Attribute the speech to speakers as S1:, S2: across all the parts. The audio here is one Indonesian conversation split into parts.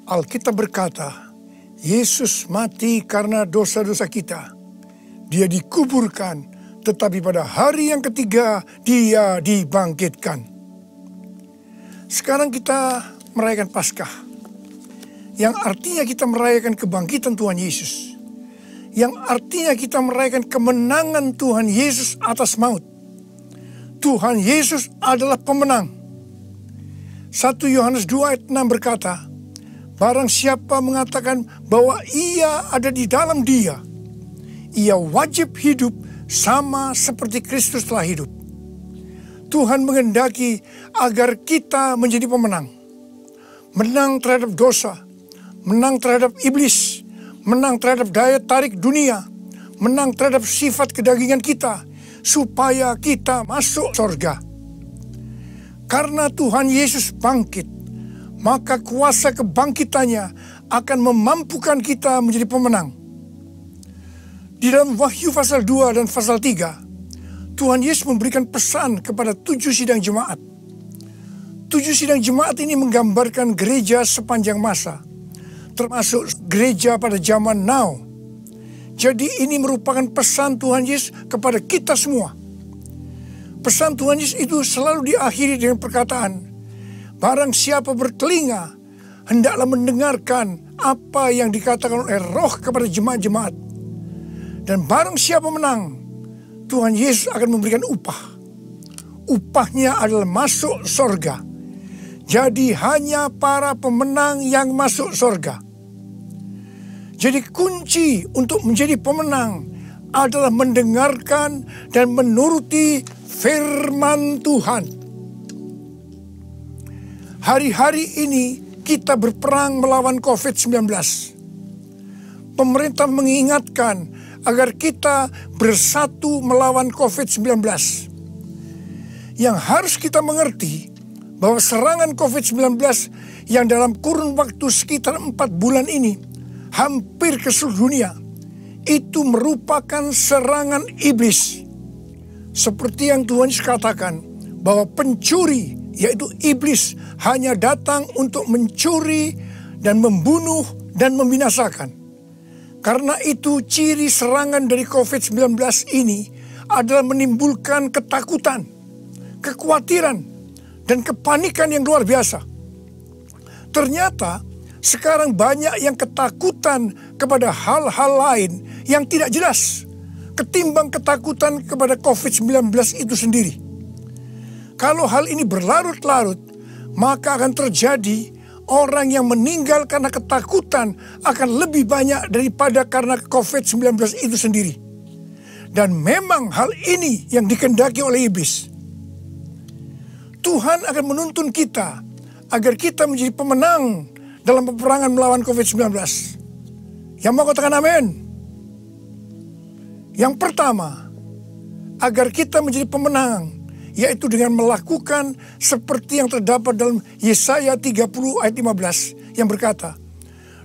S1: Alkitab berkata, Yesus mati karena dosa-dosa kita. Dia dikuburkan, tetapi pada hari yang ketiga dia dibangkitkan. Sekarang kita merayakan Paskah, yang artinya kita merayakan kebangkitan Tuhan Yesus, yang artinya kita merayakan kemenangan Tuhan Yesus atas maut. Tuhan Yesus adalah pemenang. 1 Yohanes 2 ayat 6 berkata, barang siapa mengatakan bahwa ia ada di dalam dia, ia wajib hidup sama seperti Kristus telah hidup. Tuhan menghendaki agar kita menjadi pemenang. Menang terhadap dosa, menang terhadap iblis, menang terhadap daya tarik dunia, menang terhadap sifat kedagingan kita, supaya kita masuk surga. Karena Tuhan Yesus bangkit, maka kuasa kebangkitannya akan memampukan kita menjadi pemenang. Di dalam Wahyu pasal 2 dan pasal 3, Tuhan Yesus memberikan pesan kepada 7 sidang jemaat. 7 sidang jemaat ini menggambarkan gereja sepanjang masa, termasuk gereja pada zaman now. Jadi ini merupakan pesan Tuhan Yesus kepada kita semua. Pesan Tuhan Yesus itu selalu diakhiri dengan perkataan, barang siapa bertelinga, hendaklah mendengarkan apa yang dikatakan oleh Roh kepada jemaat-jemaat. Dan barang siapa menang, Tuhan Yesus akan memberikan upah. Upahnya adalah masuk surga. Jadi hanya para pemenang yang masuk surga. Jadi kunci untuk menjadi pemenang adalah mendengarkan dan menuruti firman Tuhan. Hari-hari ini kita berperang melawan COVID-19. Pemerintah mengingatkan agar kita bersatu melawan COVID-19. Yang harus kita mengerti bahwa serangan COVID-19 yang dalam kurun waktu sekitar 4 bulan ini hampir ke seluruh dunia, itu merupakan serangan iblis. Seperti yang Tuhan Yesus katakan, bahwa pencuri, yaitu iblis, hanya datang untuk mencuri dan membunuh dan membinasakan. Karena itu ciri serangan dari COVID-19 ini adalah menimbulkan ketakutan, kekhawatiran, dan kepanikan yang luar biasa. Ternyata sekarang banyak yang ketakutan kepada hal-hal lain yang tidak jelas ketimbang ketakutan kepada COVID-19 itu sendiri. Kalau hal ini berlarut-larut, maka akan terjadi orang yang meninggal karena ketakutan akan lebih banyak daripada karena COVID-19 itu sendiri. Dan memang hal ini yang dikehendaki oleh iblis. Tuhan akan menuntun kita agar kita menjadi pemenang dalam peperangan melawan COVID-19. Yang mau katakan amin? Yang pertama, agar kita menjadi pemenang, yaitu dengan melakukan seperti yang terdapat dalam Yesaya 30 ayat 15 yang berkata,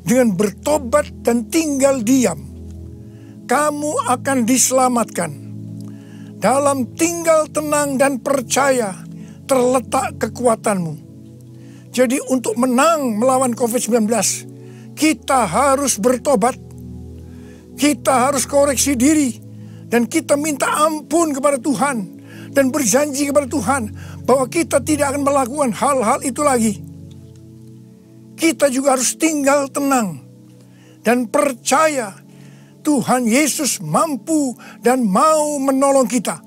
S1: dengan bertobat dan tinggal diam, kamu akan diselamatkan. Dalam tinggal tenang dan percaya terletak kekuatanmu. Jadi untuk menang melawan COVID-19, kita harus bertobat, kita harus koreksi diri, dan kita minta ampun kepada Tuhan, dan berjanji kepada Tuhan bahwa kita tidak akan melakukan hal-hal itu lagi. Kita juga harus tinggal tenang dan percaya Tuhan Yesus mampu dan mau menolong kita.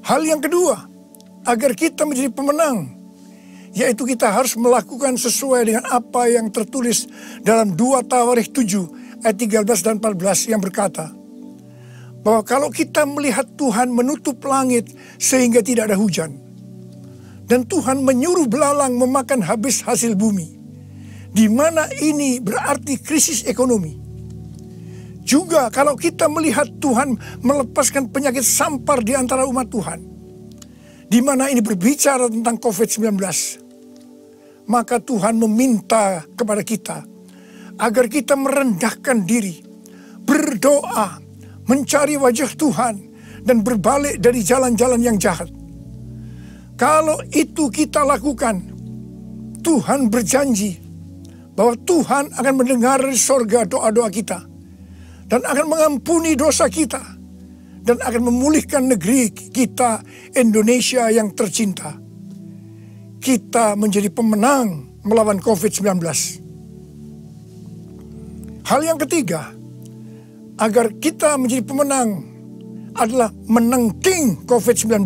S1: Hal yang kedua, agar kita menjadi pemenang, yaitu kita harus melakukan sesuai dengan apa yang tertulis dalam 2 Tawarikh 7 ayat 13 dan 14 yang berkata, bahwa kalau kita melihat Tuhan menutup langit sehingga tidak ada hujan, dan Tuhan menyuruh belalang memakan habis hasil bumi, di mana ini berarti krisis ekonomi. Juga kalau kita melihat Tuhan melepaskan penyakit sampar di antara umat Tuhan, di mana ini berbicara tentang COVID-19, maka Tuhan meminta kepada kita agar kita merendahkan diri, berdoa, mencari wajah Tuhan, dan berbalik dari jalan-jalan yang jahat. Kalau itu kita lakukan, Tuhan berjanji bahwa Tuhan akan mendengar dari sorga doa-doa kita, dan akan mengampuni dosa kita, dan akan memulihkan negeri kita Indonesia yang tercinta. Kita menjadi pemenang melawan COVID-19. Hal yang ketiga, agar kita menjadi pemenang adalah menangking COVID-19.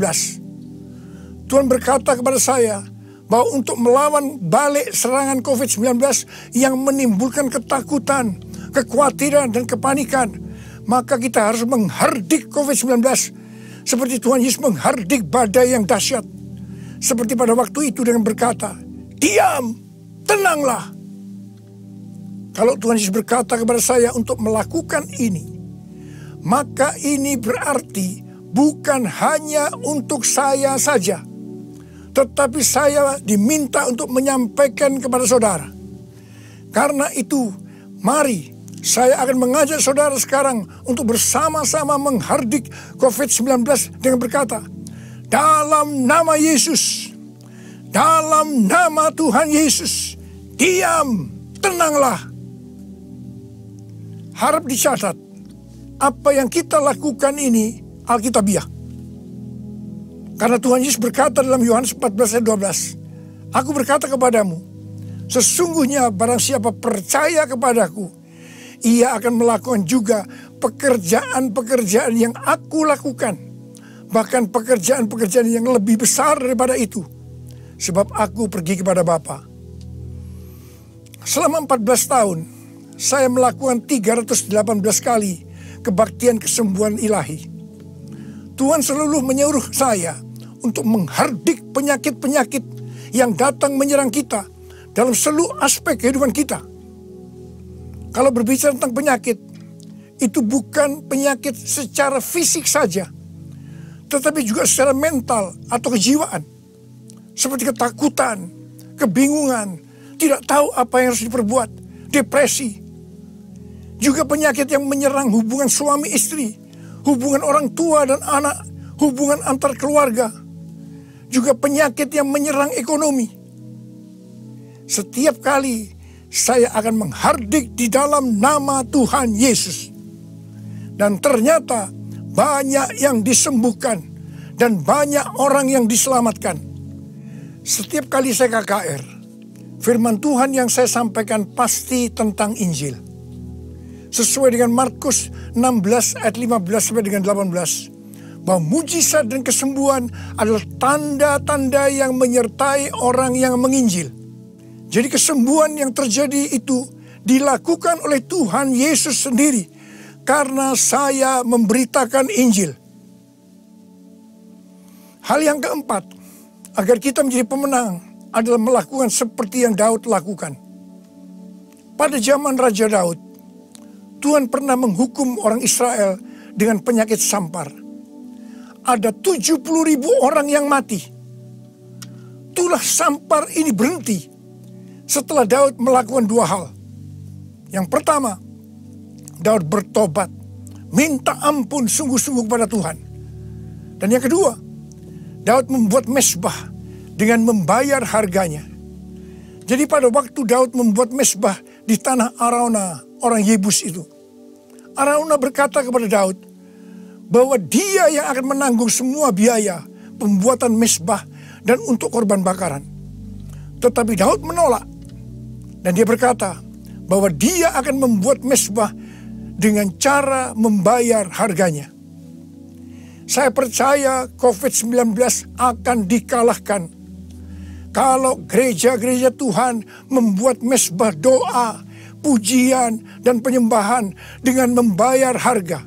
S1: Tuhan berkata kepada saya bahwa untuk melawan balik serangan COVID-19 yang menimbulkan ketakutan, kekhawatiran, dan kepanikan, maka kita harus menghardik COVID-19 seperti Tuhan Yesus menghardik badai yang dahsyat. Seperti pada waktu itu dengan berkata, "Diam, tenanglah." Kalau Tuhan Yesus berkata kepada saya untuk melakukan ini, maka ini berarti bukan hanya untuk saya saja, tetapi saya diminta untuk menyampaikan kepada saudara. Karena itu, mari saya akan mengajak saudara sekarang untuk bersama-sama menghardik COVID-19 dengan berkata, dalam nama Yesus, dalam nama Tuhan Yesus, diam, tenanglah. Harap dicatat, apa yang kita lakukan ini alkitabiah. Karena Tuhan Yesus berkata dalam Yohanes 14 ayat 12, "Aku berkata kepadamu, sesungguhnya barang siapa percaya kepadaku, ia akan melakukan juga pekerjaan-pekerjaan yang aku lakukan. Bahkan pekerjaan-pekerjaan yang lebih besar daripada itu. Sebab aku pergi kepada Bapa." Selama 14 tahun, saya melakukan 318 kali kebaktian kesembuhan ilahi. Tuhan selalu menyuruh saya untuk menghardik penyakit-penyakit yang datang menyerang kita dalam seluruh aspek kehidupan kita. Kalau berbicara tentang penyakit, itu bukan penyakit secara fisik saja, tetapi juga secara mental atau kejiwaan. Seperti ketakutan, kebingungan, tidak tahu apa yang harus diperbuat, depresi. Juga penyakit yang menyerang hubungan suami istri, hubungan orang tua dan anak, hubungan antar keluarga. Juga penyakit yang menyerang ekonomi. Setiap kali saya akan menghardik di dalam nama Tuhan Yesus. Dan ternyata banyak yang disembuhkan dan banyak orang yang diselamatkan. Setiap kali saya KKR, firman Tuhan yang saya sampaikan pasti tentang Injil. Sesuai dengan Markus 16 ayat 15 sampai dengan 18. Bahwa mujizat dan kesembuhan adalah tanda-tanda yang menyertai orang yang menginjil. Jadi kesembuhan yang terjadi itu dilakukan oleh Tuhan Yesus sendiri. Karena saya memberitakan Injil. Hal yang keempat, agar kita menjadi pemenang adalah melakukan seperti yang Daud lakukan. Pada zaman Raja Daud, Tuhan pernah menghukum orang Israel dengan penyakit sampar. Ada 70.000 orang yang mati. Tulah sampar ini berhenti setelah Daud melakukan dua hal. Yang pertama, Daud bertobat, minta ampun sungguh-sungguh kepada Tuhan. Dan yang kedua, Daud membuat mezbah dengan membayar harganya. Jadi pada waktu Daud membuat mezbah di tanah Araunah, orang Yebus itu, Araunah berkata kepada Daud bahwa dia yang akan menanggung semua biaya pembuatan mezbah dan untuk korban bakaran. Tetapi Daud menolak, dan dia berkata bahwa dia akan membuat mezbah dengan cara membayar harganya. Saya percaya COVID-19 akan dikalahkan kalau gereja-gereja Tuhan membuat mezbah doa, pujian, dan penyembahan dengan membayar harga.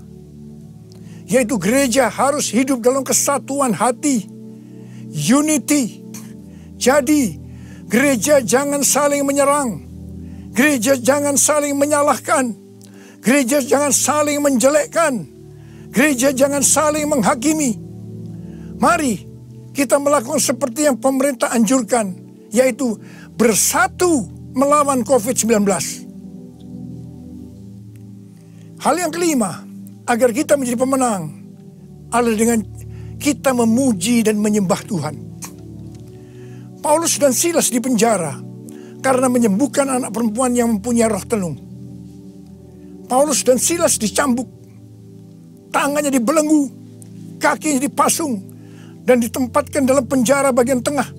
S1: Yaitu gereja harus hidup dalam kesatuan hati, unity. Jadi gereja jangan saling menyerang, gereja jangan saling menyalahkan, gereja jangan saling menjelekkan, gereja jangan saling menghakimi. Mari kita melakukan seperti yang pemerintah anjurkan, yaitu bersatu melawan COVID-19. Hal yang kelima, agar kita menjadi pemenang, adalah dengan kita memuji dan menyembah Tuhan. Paulus dan Silas di penjara karena menyembuhkan anak perempuan yang mempunyai roh tenung. Paulus dan Silas dicambuk, tangannya dibelenggu, kakinya dipasung, dan ditempatkan dalam penjara bagian tengah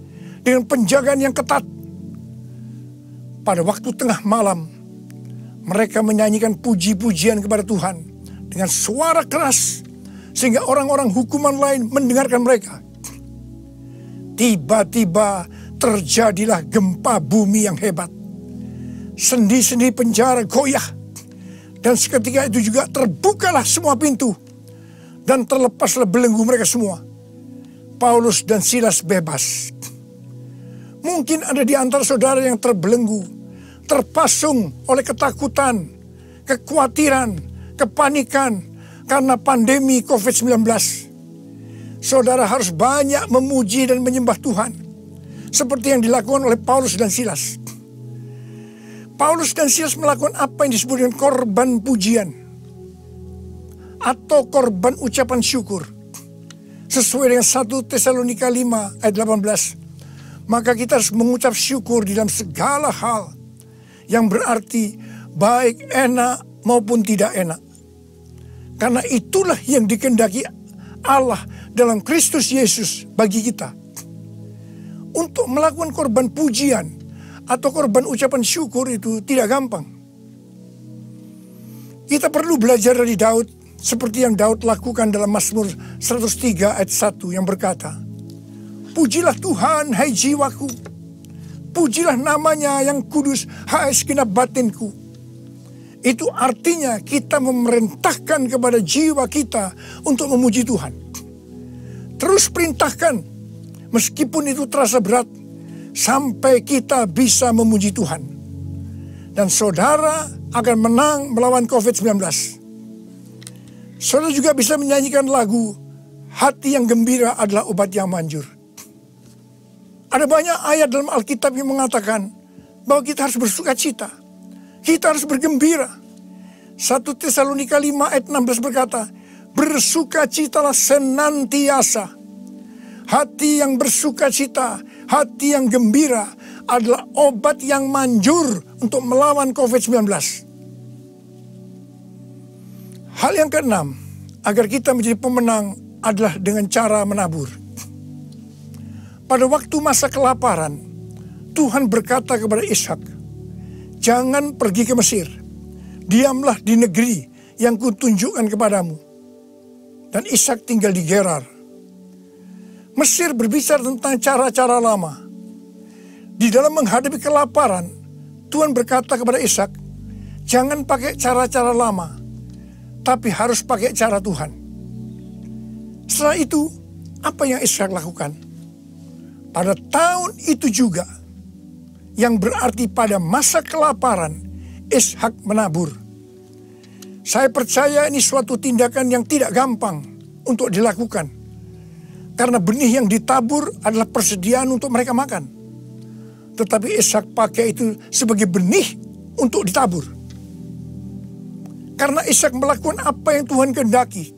S1: dengan penjagaan yang ketat. Pada waktu tengah malam, mereka menyanyikan puji-pujian kepada Tuhan dengan suara keras, sehingga orang-orang hukuman lain mendengarkan mereka. Tiba-tiba terjadilah gempa bumi yang hebat. Sendi-sendi penjara goyah, dan seketika itu juga terbukalah semua pintu, dan terlepaslah belenggu mereka semua. Paulus dan Silas bebas. Mungkin ada di antara saudara yang terbelenggu, terpasung oleh ketakutan, kekhawatiran, kepanikan karena pandemi COVID-19. Saudara harus banyak memuji dan menyembah Tuhan, seperti yang dilakukan oleh Paulus dan Silas. Paulus dan Silas melakukan apa yang disebut dengan korban pujian atau korban ucapan syukur. Sesuai dengan 1 Tesalonika 5 ayat 18. Maka kita harus mengucap syukur di dalam segala hal, yang berarti baik enak maupun tidak enak. Karena itulah yang dikehendaki Allah dalam Kristus Yesus bagi kita. Untuk melakukan korban pujian atau korban ucapan syukur itu tidak gampang. Kita perlu belajar dari Daud, seperti yang Daud lakukan dalam Mazmur 103 ayat 1 yang berkata, "Pujilah Tuhan, hai jiwaku. Pujilah namanya yang kudus, hai segenap batinku." Itu artinya kita memerintahkan kepada jiwa kita untuk memuji Tuhan. Terus perintahkan, meskipun itu terasa berat, sampai kita bisa memuji Tuhan. Dan saudara akan menang melawan COVID-19. Saudara juga bisa menyanyikan lagu, "Hati yang gembira adalah obat yang manjur." Ada banyak ayat dalam Alkitab yang mengatakan bahwa kita harus bersuka cita. Kita harus bergembira. 1 Tesalonika 5 ayat 16 berkata, "Bersuka citalah senantiasa." Hati yang bersuka cita, hati yang gembira adalah obat yang manjur untuk melawan COVID-19. Hal yang keenam, agar kita menjadi pemenang adalah dengan cara menabur. Pada waktu masa kelaparan, Tuhan berkata kepada Ishak, "Jangan pergi ke Mesir, diamlah di negeri yang kutunjukkan kepadamu." Dan Ishak tinggal di Gerar. Mesir berbicara tentang cara-cara lama. Di dalam menghadapi kelaparan, Tuhan berkata kepada Ishak, "Jangan pakai cara-cara lama, tapi harus pakai cara Tuhan." Setelah itu, apa yang Ishak lakukan? Pada tahun itu juga, yang berarti pada masa kelaparan, Ishak menabur. Saya percaya ini suatu tindakan yang tidak gampang untuk dilakukan. Karena benih yang ditabur adalah persediaan untuk mereka makan. Tetapi Ishak pakai itu sebagai benih untuk ditabur. Karena Ishak melakukan apa yang Tuhan kehendaki,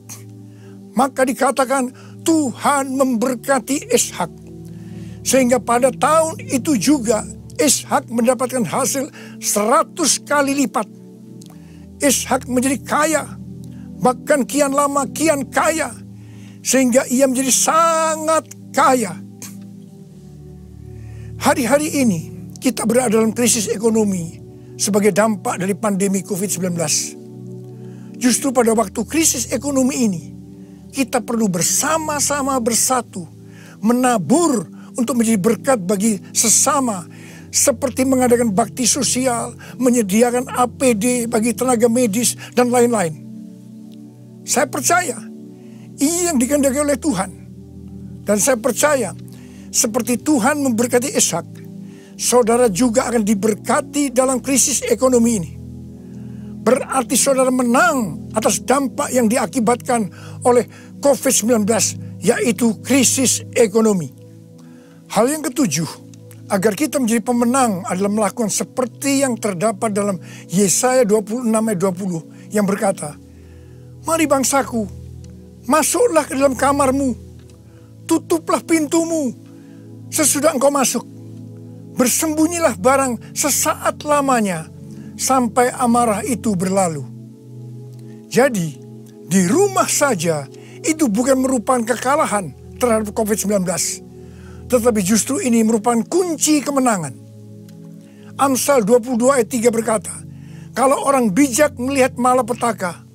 S1: maka dikatakan Tuhan memberkati Ishak. Sehingga pada tahun itu juga Ishak mendapatkan hasil 100 kali lipat. Ishak menjadi kaya, bahkan kian lama kian kaya, sehingga ia menjadi sangat kaya. Hari-hari ini kita berada dalam krisis ekonomi sebagai dampak dari pandemi COVID-19. Justru pada waktu krisis ekonomi ini, kita perlu bersama-sama bersatu, menabur untuk menjadi berkat bagi sesama, seperti mengadakan bakti sosial, menyediakan APD bagi tenaga medis, dan lain-lain. Saya percaya ini yang dikehendaki oleh Tuhan. Dan saya percaya seperti Tuhan memberkati Ishak, saudara juga akan diberkati dalam krisis ekonomi ini. Berarti saudara menang atas dampak yang diakibatkan oleh COVID-19, yaitu krisis ekonomi. Hal yang ketujuh, agar kita menjadi pemenang adalah melakukan seperti yang terdapat dalam Yesaya 26 ayat 20 yang berkata, "Mari bangsaku, masuklah ke dalam kamarmu, tutuplah pintumu sesudah engkau masuk. Bersembunyilah barang sesaat lamanya sampai amarah itu berlalu. Jadi, di rumah saja itu bukan merupakan kekalahan terhadap COVID-19, tetapi justru ini merupakan kunci kemenangan. Amsal 22 ayat 3 berkata, kalau orang bijak melihat malapetaka,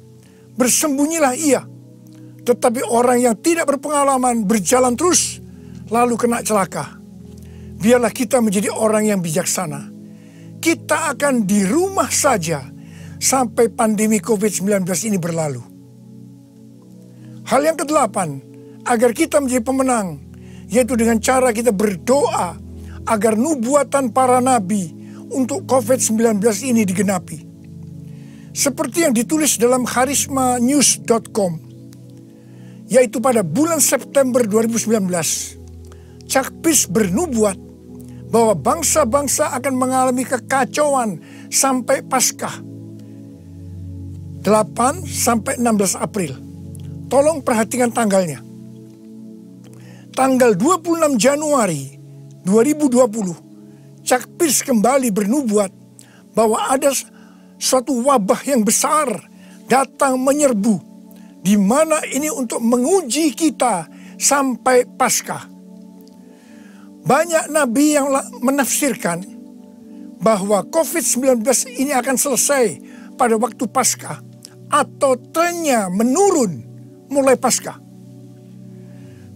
S1: bersembunyilah ia. Tetapi orang yang tidak berpengalaman berjalan terus, lalu kena celaka. Biarlah kita menjadi orang yang bijaksana. Kita akan di rumah saja sampai pandemi COVID-19 ini berlalu. Hal yang ke-8, agar kita menjadi pemenang, yaitu dengan cara kita berdoa agar nubuatan para nabi untuk COVID-19 ini digenapi. Seperti yang ditulis dalam charismanews.com, yaitu pada bulan September 2019, Chuck Pierce bernubuat bahwa bangsa-bangsa akan mengalami kekacauan sampai Paskah 8 sampai 16 April. Tolong perhatikan tanggalnya. Tanggal 26 Januari 2020, Chuck Pierce kembali bernubuat bahwa ada suatu wabah yang besar datang menyerbu, di mana ini untuk menguji kita sampai Paskah. Banyak nabi yang menafsirkan bahwa COVID-19 ini akan selesai pada waktu Paskah atau trennya menurun mulai Paskah.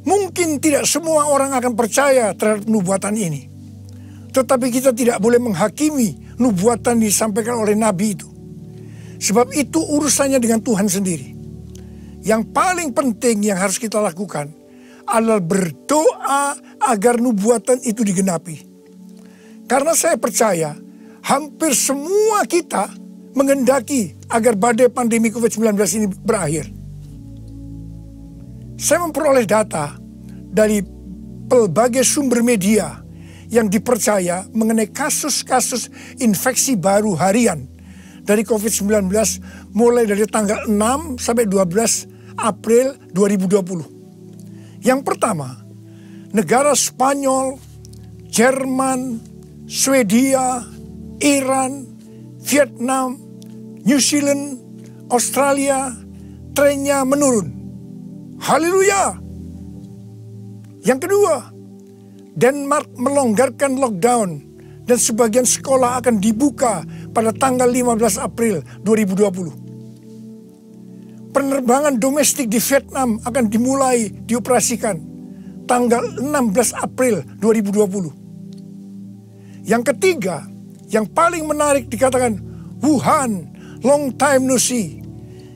S1: Mungkin tidak semua orang akan percaya terhadap nubuatan ini, tetapi kita tidak boleh menghakimi nubuatan disampaikan oleh nabi itu, sebab itu urusannya dengan Tuhan sendiri. Yang paling penting yang harus kita lakukan adalah berdoa agar nubuatan itu digenapi. Karena saya percaya hampir semua kita menghendaki agar badai pandemi COVID-19 ini berakhir. Saya memperoleh data dari pelbagai sumber media yang dipercaya mengenai kasus-kasus infeksi baru harian dari COVID-19 mulai dari tanggal 6 sampai 12 April 2020. Yang pertama, negara Spanyol, Jerman, Swedia, Iran, Vietnam, New Zealand, Australia, trennya menurun. Haleluya. Yang kedua, Denmark melonggarkan lockdown dan sebagian sekolah akan dibuka pada tanggal 15 April 2020. Penerbangan domestik di Vietnam akan dimulai dioperasikan tanggal 16 April 2020. Yang ketiga, yang paling menarik dikatakan Wuhan, long time no see.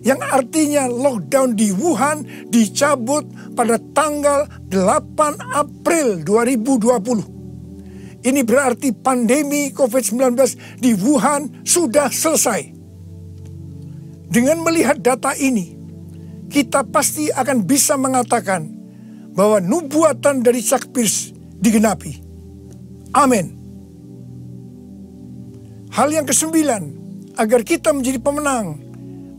S1: Yang artinya lockdown di Wuhan dicabut pada tanggal 8 April 2020. Ini berarti pandemi COVID-19 di Wuhan sudah selesai. Dengan melihat data ini, kita pasti akan bisa mengatakan bahwa nubuatan dari Chuck Pierce digenapi. Amin. Hal yang ke-9, agar kita menjadi pemenang,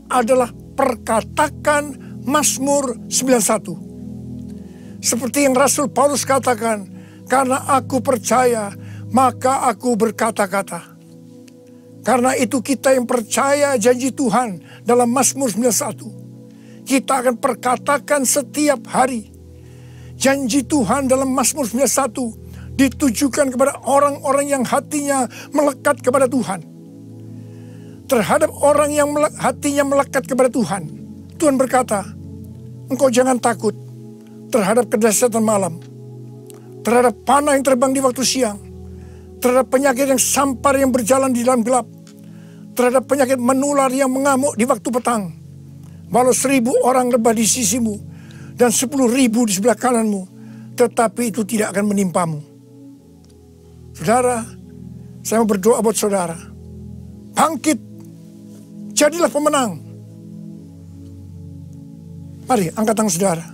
S1: adalah perkatakan Mazmur 91. Seperti yang Rasul Paulus katakan, karena aku percaya, maka aku berkata-kata. Karena itu kita yang percaya janji Tuhan dalam Mazmur 91, kita akan perkatakan setiap hari. Janji Tuhan dalam Mazmur 91 ditujukan kepada orang-orang yang hatinya melekat kepada Tuhan. Terhadap orang yang hatinya melekat kepada Tuhan, Tuhan berkata, engkau jangan takut terhadap kedahsyatan malam, terhadap panah yang terbang di waktu siang, terhadap penyakit yang sampar yang berjalan di dalam gelap, terhadap penyakit menular yang mengamuk di waktu petang. Walau 1000 orang rebah di sisimu dan 10.000 di sebelah kananmu, tetapi itu tidak akan menimpamu. Saudara, saya mau berdoa buat saudara. Bangkit, jadilah pemenang. Mari angkat tangan saudara.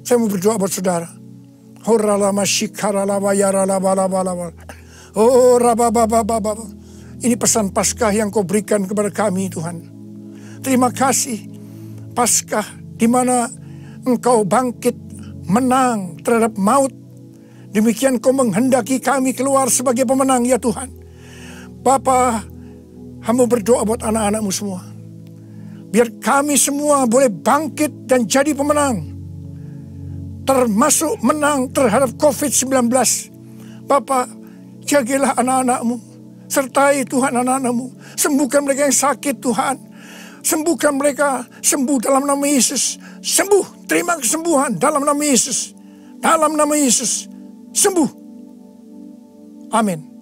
S1: Saya mau berdoa buat saudara. Oh, ini pesan Paskah yang kau berikan kepada kami, Tuhan. Terima kasih, Paskah di mana engkau bangkit menang terhadap maut Demikian Kau menghendaki kami keluar sebagai pemenang ya Tuhan. Bapa, hamba berdoa buat anak-anak-Mu semua. Biar kami semua boleh bangkit dan jadi pemenang. Termasuk menang terhadap COVID-19. Bapa, jagalah anak-anak-Mu. Sertai Tuhan anak-anak-Mu. Sembuhkan mereka yang sakit Tuhan. Sembuhkan mereka. Sembuh dalam nama Yesus. Sembuh. Terima kesembuhan dalam nama Yesus. Dalam nama Yesus. Sembuh. Amin.